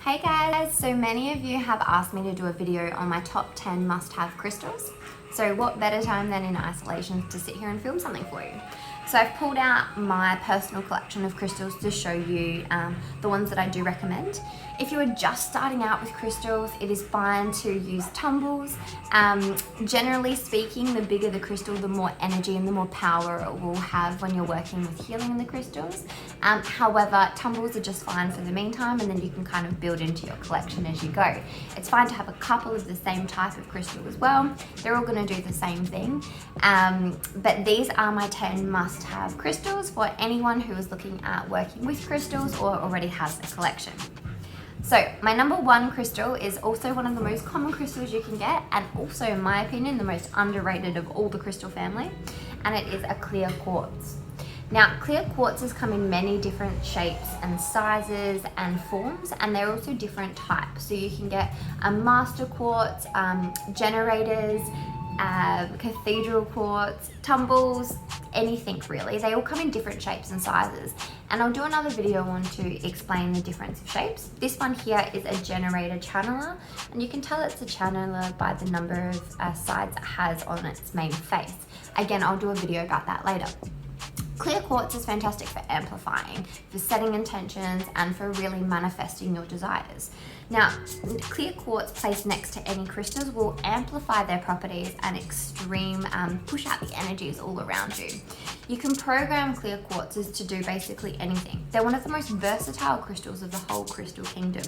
Hey guys, so many of you have asked me to do a video on my top 10 must-have crystals. So what better time than in isolation to sit here and film something for you. So I've pulled out my personal collection of crystals to show you the ones that I do recommend. If you are just starting out with crystals, it is fine to use tumbles. Generally speaking, the bigger the crystal, the more energy and the more power it will have when you're working with healing in the crystals. However, tumbles are just fine for the meantime, and then you can kind of build into your collection as you go. It's fine to have a couple of the same type of crystal as well. They're all going to do the same thing. But these are my 10 must-have crystals for anyone who is looking at working with crystals or already has a collection. So my number one crystal is also one of the most common crystals you can get, and also in my opinion the most underrated of all the crystal family, and it is a clear quartz. Now, clear quartzes come in many different shapes and sizes and forms, and they're also different types. So you can get a master quartz, generators, cathedral quartz, tumbles, anything really. They all come in different shapes and sizes, and I'll do another video on to explain the difference of shapes. This one here is a generator channeler, and you can tell it's a channeler by the number of sides it has on its main face. Again, I'll do a video about that later. Clear quartz is fantastic for amplifying, for setting intentions, and for really manifesting your desires. Now, clear quartz placed next to any crystals will amplify their properties and push out the energies all around you. You can program clear quartzes to do basically anything. They're one of the most versatile crystals of the whole crystal kingdom,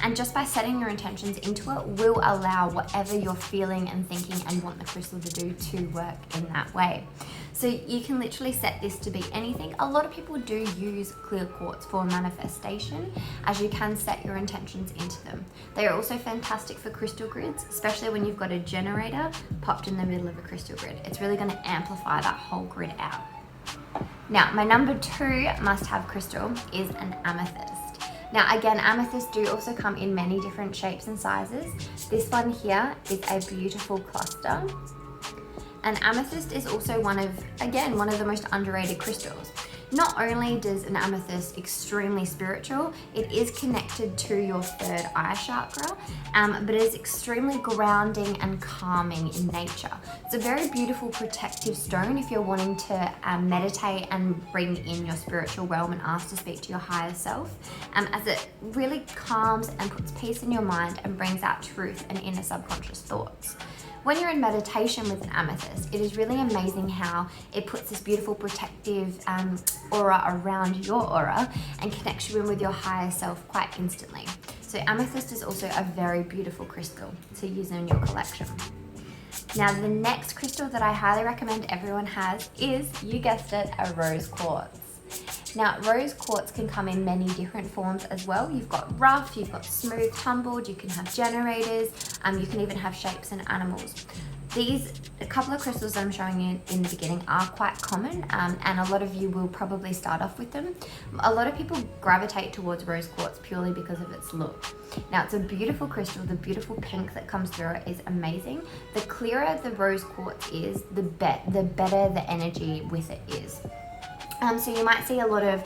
and just by setting your intentions into it will allow whatever you're feeling and thinking and want the crystal to do to work in that way. So you can literally set this to be anything. A lot of people do use clear quartz for manifestation, as you can set your intentions into them. They are also fantastic for crystal grids, especially when you've got a generator popped in the middle of a crystal grid. It's really going to amplify that whole grid out. Now, my number two must-have crystal is an amethyst. Now again, amethysts do also come in many different shapes and sizes. This one here is a beautiful cluster. And amethyst is also one of the most underrated crystals. Not only does an amethyst extremely spiritual, it is connected to your third eye chakra, but it is extremely grounding and calming in nature. It's a very beautiful protective stone if you're wanting to meditate and bring in your spiritual realm and ask to speak to your higher self, as it really calms and puts peace in your mind and brings out truth and inner subconscious thoughts. When you're in meditation with an amethyst, it is really amazing how it puts this beautiful protective aura around your aura and connects you in with your higher self quite instantly. So amethyst is also a very beautiful crystal to use in your collection. Now, the next crystal that I highly recommend everyone has is, you guessed it, a rose quartz. Now, rose quartz can come in many different forms as well. You've got rough, you've got smooth, tumbled, you can have generators, you can even have shapes and animals. A couple of crystals that I'm showing you in the beginning are quite common, and a lot of you will probably start off with them. A lot of people gravitate towards rose quartz purely because of its look. Now, it's a beautiful crystal. The beautiful pink that comes through it is amazing. The clearer the rose quartz is, the better the energy with it is. So you might see a lot of,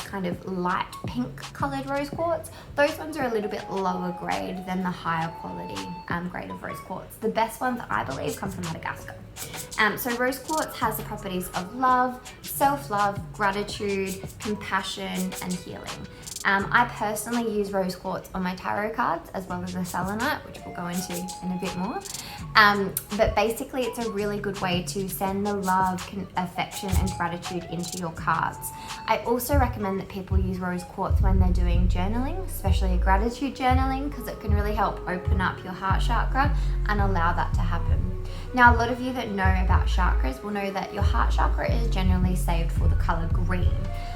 kind of light pink coloured rose quartz. Those ones are a little bit lower grade than the higher quality grade of rose quartz. The best ones, I believe, come from Madagascar. So rose quartz has the properties of love, self-love, gratitude, compassion, and healing. I personally use rose quartz on my tarot cards as well as the selenite, which we'll go into in a bit more. But basically, it's a really good way to send the love, affection, and gratitude into your cards. I also recommend that people use rose quartz when they're doing journaling, especially gratitude journaling, because it can really help open up your heart chakra and allow that to happen. Now, a lot of you that know about chakras will know that your heart chakra is generally saved for the color green.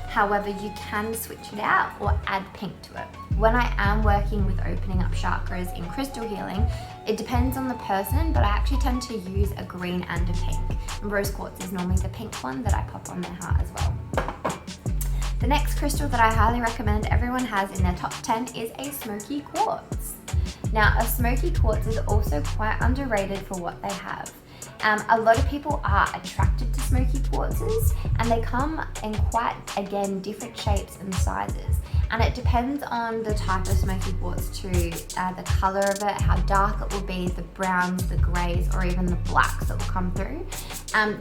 However, you can switch it out or add pink to it. When I am working with opening up chakras in crystal healing, it depends on the person, but I actually tend to use a green and a pink. And rose quartz is normally the pink one that I pop on their heart as well. The next crystal that I highly recommend everyone has in their top 10 is a smoky quartz. Now, a smoky quartz is also quite underrated for what they have. A lot of people are attracted to smoky quartzes, and they come in quite, again, different shapes and sizes. And it depends on the type of smoky quartz too, the color of it, how dark it will be, the browns, the grays, or even the blacks that will come through.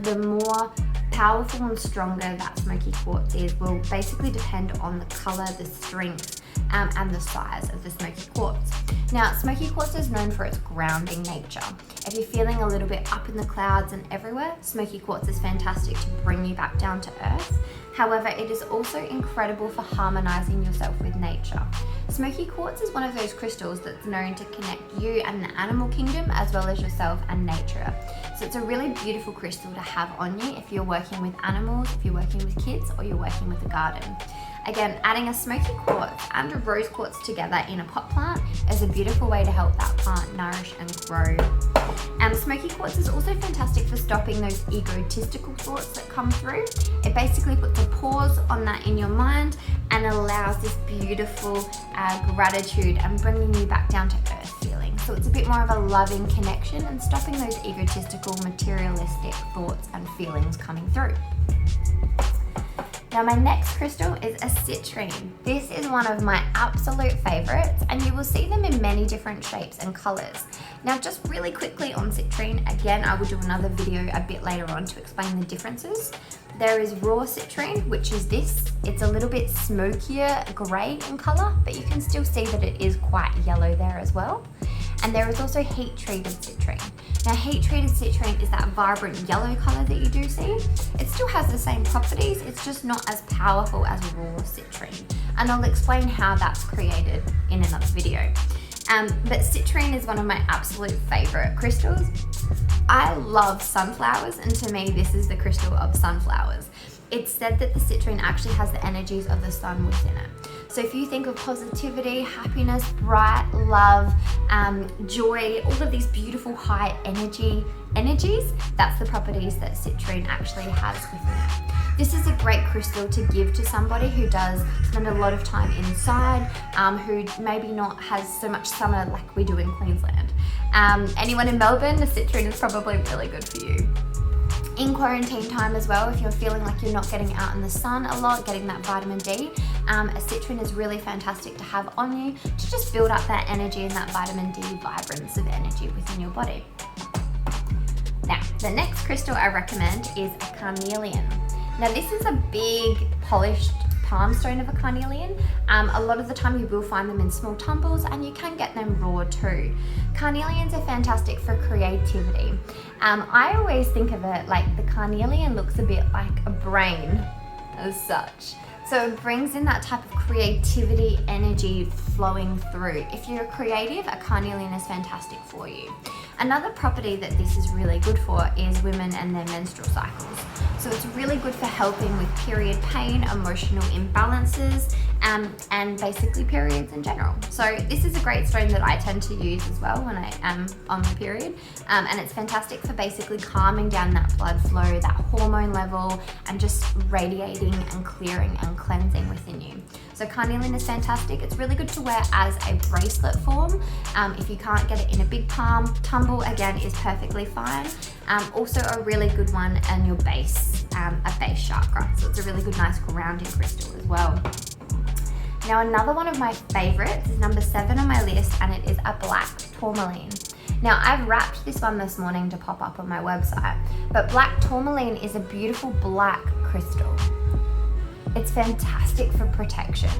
The more powerful and stronger that smoky quartz is will basically depend on the color, the strength, and the size of the smoky quartz. Now, smoky quartz is known for its grounding nature. If you're feeling a little bit up in the clouds and everywhere, smoky quartz is fantastic to bring you back down to earth. However, it is also incredible for harmonizing yourself with nature. Smoky quartz is one of those crystals that's known to connect you and the animal kingdom as well as yourself and nature. So it's a really beautiful crystal to have on you if you're working with animals, if you're working with kids, or you're working with a garden. Again, adding a smoky quartz and a rose quartz together in a pot plant is a beautiful way to help that plant nourish and grow. Smoky quartz is also fantastic for stopping those egotistical thoughts that come through. It basically puts a pause on that in your mind and allows this beautiful gratitude and bringing you back down to earth feeling. So it's a bit more of a loving connection and stopping those egotistical, materialistic thoughts and feelings coming through. Now my next crystal is a citrine. This is one of my absolute favorites, and you will see them in many different shapes and colors. Now just really quickly on citrine, again I will do another video a bit later on to explain the differences. There is raw citrine, which is this. It's a little bit smokier grey in color, but you can still see that it is quite yellow there as well. And there is also heat treated citrine. Now heat treated citrine is that vibrant yellow color that you do see. It still has the same properties, it's just not as powerful as raw citrine. And I'll explain how that's created in another video. But citrine is one of my absolute favorite crystals. I love sunflowers, and to me this is the crystal of sunflowers. It's said that the citrine actually has the energies of the sun within it. So if you think of positivity, happiness, bright, love, joy, all of these beautiful high energies, that's the properties that citrine actually has within it. This is a great crystal to give to somebody who does spend a lot of time inside, who maybe not has so much summer like we do in Queensland. Anyone in Melbourne, the citrine is probably really good for you. In quarantine time as well, if you're feeling like you're not getting out in the sun a lot, getting that vitamin D, a citrine is really fantastic to have on you to just build up that energy and that vitamin D vibrance of energy within your body. Now, the next crystal I recommend is a carnelian. Now this is a big polished palm stone of a carnelian. A lot of the time you will find them in small tumbles, and you can get them raw too. Carnelians are fantastic for creativity. I always think of it like the carnelian looks a bit like a brain as such. So it brings in that type of creativity, energy flowing through. If you're creative, a carnelian is fantastic for you. Another property that this is really good for is women and their menstrual cycles. So it's really good for helping with period pain, emotional imbalances, and basically periods in general. So this is a great stone that I tend to use as well when I am on my period. And it's fantastic for basically calming down that blood flow, that hormone level, and just radiating and clearing and cleansing within you. So carnelian is fantastic. It's really good to wear as a bracelet form. If you can't get it in a big palm, tumble again is perfectly fine. Also a really good one on your base, a base chakra. So it's a really good, nice grounding crystal as well. Now another one of my favorites is number 7 on my list, and it is a black tourmaline. Now I've wrapped this one this morning to pop up on my website, but black tourmaline is a beautiful black crystal. It's fantastic for protection.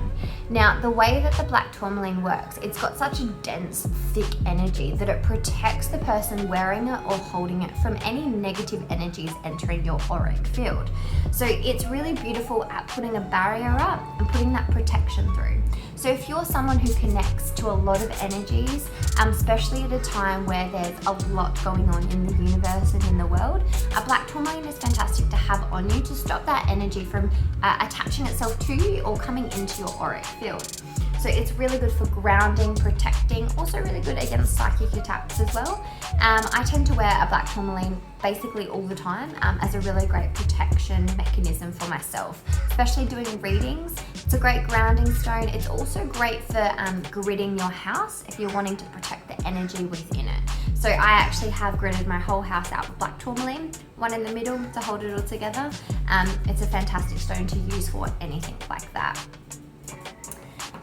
Now, the way that the black tourmaline works, it's got such a dense, thick energy that it protects the person wearing it or holding it from any negative energies entering your auric field. So it's really beautiful at putting a barrier up and putting that protection through. So if you're someone who connects to a lot of energies, especially at a time where there's a lot going on in the universe and in the world, a black tourmaline is fantastic to have on you to stop that energy from attaching itself to you or coming into your auric field. So it's really good for grounding, protecting, also really good against psychic attacks as well. I tend to wear a black tourmaline basically all the time as a really great protection mechanism for myself, especially doing readings. It's a great grounding stone. It's also great for gridding your house if you're wanting to protect the energy within it. So I actually have gridded my whole house out with black tourmaline, one in the middle to hold it all together. It's a fantastic stone to use for anything like that.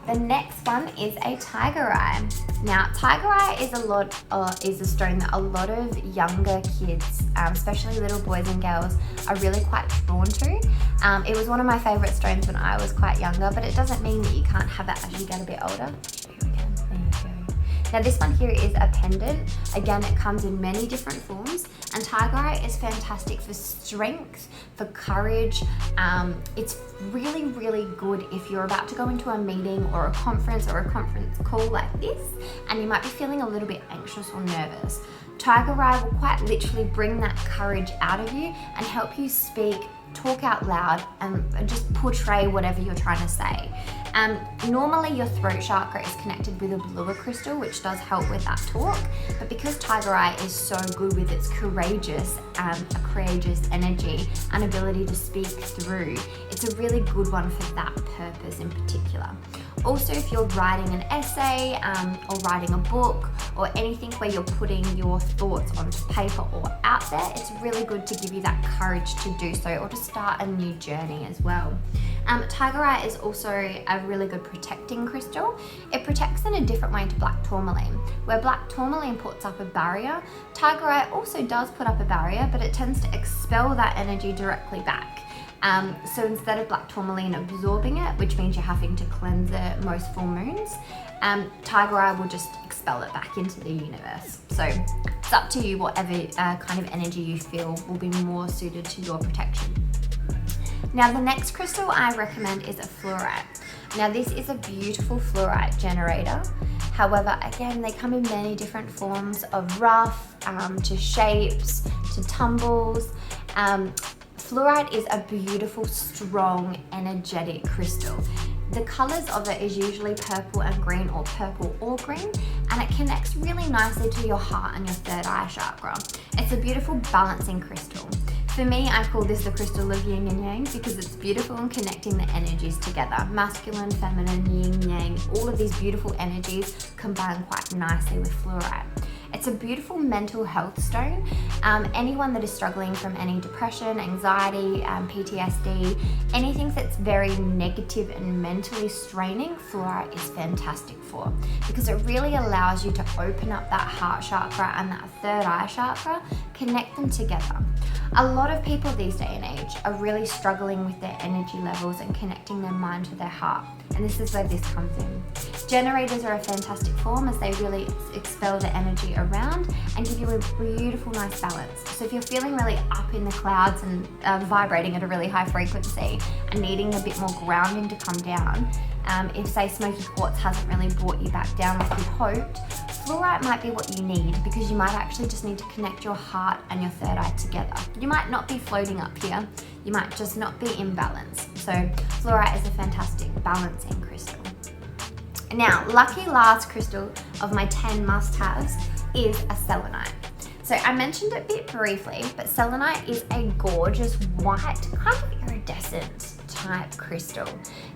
The next one is a tiger eye. Now, tiger eye is a stone that a lot of younger kids, especially little boys and girls, are really quite drawn to. It was one of my favorite stones when I was quite younger, but it doesn't mean that you can't have it as you get a bit older. Now this one here is a pendant. Again, it comes in many different forms, and tiger eye is fantastic for strength, for courage. It's really, really good if you're about to go into a meeting or a conference call like this, and you might be feeling a little bit anxious or nervous. Tiger eye will quite literally bring that courage out of you and help you speak, talk out loud, and just portray whatever you're trying to say. Normally your throat chakra is connected with a bluer crystal, which does help with that talk, but because tiger eye is so good with its courageous energy and ability to speak through, it's a really good one for that purpose in particular. Also, if you're writing an essay or writing a book or anything where you're putting your thoughts onto paper or out there, it's really good to give you that courage to do so, or to start a new journey as well. Tiger eye is also a really good protecting crystal. It protects in a different way to black tourmaline. Where black tourmaline puts up a barrier, tiger eye also does put up a barrier, but it tends to expel that energy directly back. So instead of black tourmaline absorbing it, which means you're having to cleanse it most full moons, tiger eye will just expel it back into the universe. So it's up to you whatever kind of energy you feel will be more suited to your protection. Now the next crystal I recommend is a fluorite. Now this is a beautiful fluorite generator. However, again, they come in many different forms of rough, to shapes, to tumbles. Fluorite is a beautiful, strong, energetic crystal. The colors of it is usually purple and green, or purple or green, and it connects really nicely to your heart and your third eye chakra. It's a beautiful balancing crystal. For me, I call this the crystal of yin and yang because it's beautiful in connecting the energies together. Masculine, feminine, yin, yang, all of these beautiful energies combine quite nicely with fluorite. It's a beautiful mental health stone. Anyone that is struggling from any depression, anxiety, PTSD, anything that's very negative and mentally straining, fluorite is fantastic for, because it really allows you to open up that heart chakra and that third eye chakra, connect them together. A lot of people these day and age are really struggling with their energy levels and connecting their mind to their heart, and this is where this comes in. Generators are a fantastic form as they really expel the energy around and give you a beautiful, nice balance. So if you're feeling really up in the clouds and vibrating at a really high frequency and needing a bit more grounding to come down, if say smoky quartz hasn't really brought you back down like you hoped, fluorite might be what you need, because you might actually just need to connect your heart and your third eye together. You might not be floating up here, you might just not be in balance. So fluorite is a fantastic balancing crystal. Now, lucky last crystal of my 10 must-haves is a selenite. So I mentioned it a bit briefly, but selenite is a gorgeous white, kind of iridescent type crystal.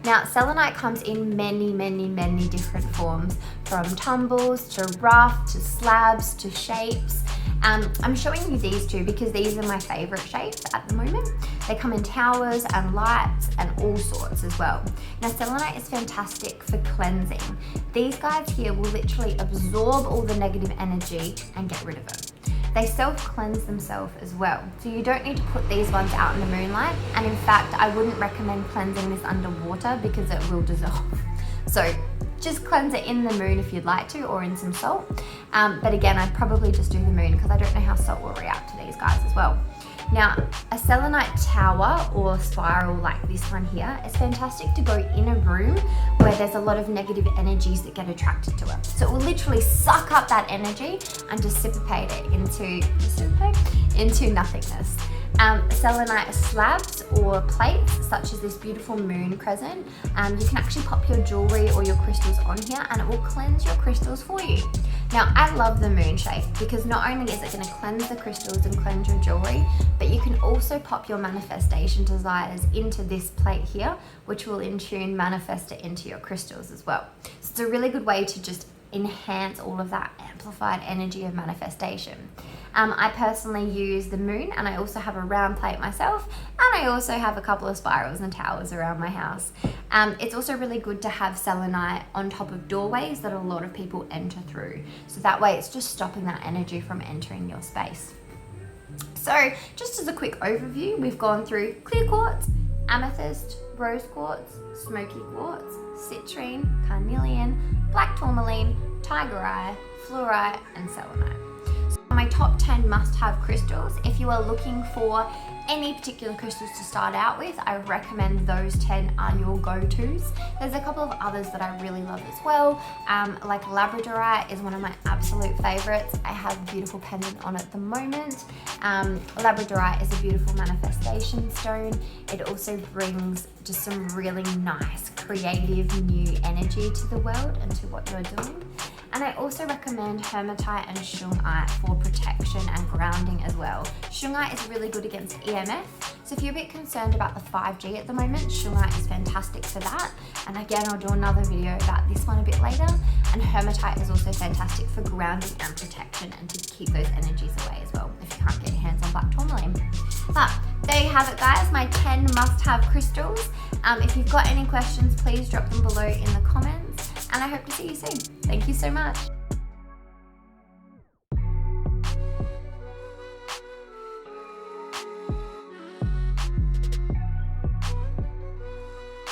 Now, selenite comes in many, many, many different forms, from tumbles to rough to slabs to shapes. I'm showing you these two because these are my favorite shapes at the moment. They come in towers and lights and all sorts as well. Now, selenite is fantastic for cleansing. These guys here will literally absorb all the negative energy and get rid of it. They self-cleanse themselves as well, so you don't need to put these ones out in the moonlight, and in fact I wouldn't recommend cleansing this underwater because it will dissolve. So just cleanse it in the moon if you'd like to, or in some salt, but again I'd probably just do the moon because I don't know how salt will react to these guys as well. Now, a selenite tower or spiral like this one here is fantastic to go in a room where there's a lot of negative energies that get attracted to it. So it will literally suck up that energy and dissipate it into nothingness. Selenite slabs or plates, such as this beautiful moon crescent, you can actually pop your jewelry or your crystals on here and it will cleanse your crystals for you. Now, I love the moon shape because not only is it going to cleanse the crystals and cleanse your jewelry, but you can also pop your manifestation desires into this plate here, which will in tune manifest it into your crystals as well. So it's a really good way to just enhance all of that amplified energy of manifestation. I personally use the moon, and I also have a round plate myself, and I also have a couple of spirals and towers around my house. It's also really good to have selenite on top of doorways that a lot of people enter through. So that way it's just stopping that energy from entering your space. So just as a quick overview, we've gone through clear quartz, amethyst, rose quartz, smoky quartz, citrine, carnelian, black tourmaline, tigerite, fluorite, and selenite. So my top 10 must-have crystals, if you are looking for any particular crystals to start out with, I recommend those 10 are your go-tos. There's a couple of others that I really love as well, like labradorite is one of my absolute favorites. I have a beautiful pendant on at the moment. Labradorite is a beautiful manifestation stone. It also brings just some really nice, creative, new energy to the world and to what you're doing. And I also recommend hematite and shungite for protection and grounding as well. Shungite is really good against EMF. So if you're a bit concerned about the 5G at the moment, shungite is fantastic for that. And again, I'll do another video about this one a bit later. And hematite is also fantastic for grounding and protection and to keep those energies away as well if you can't get your hands on black tourmaline. But there you have it, guys, my 10 must-have crystals. If you've got any questions, please drop them below in the comments. And I hope to see you soon. Thank you so much.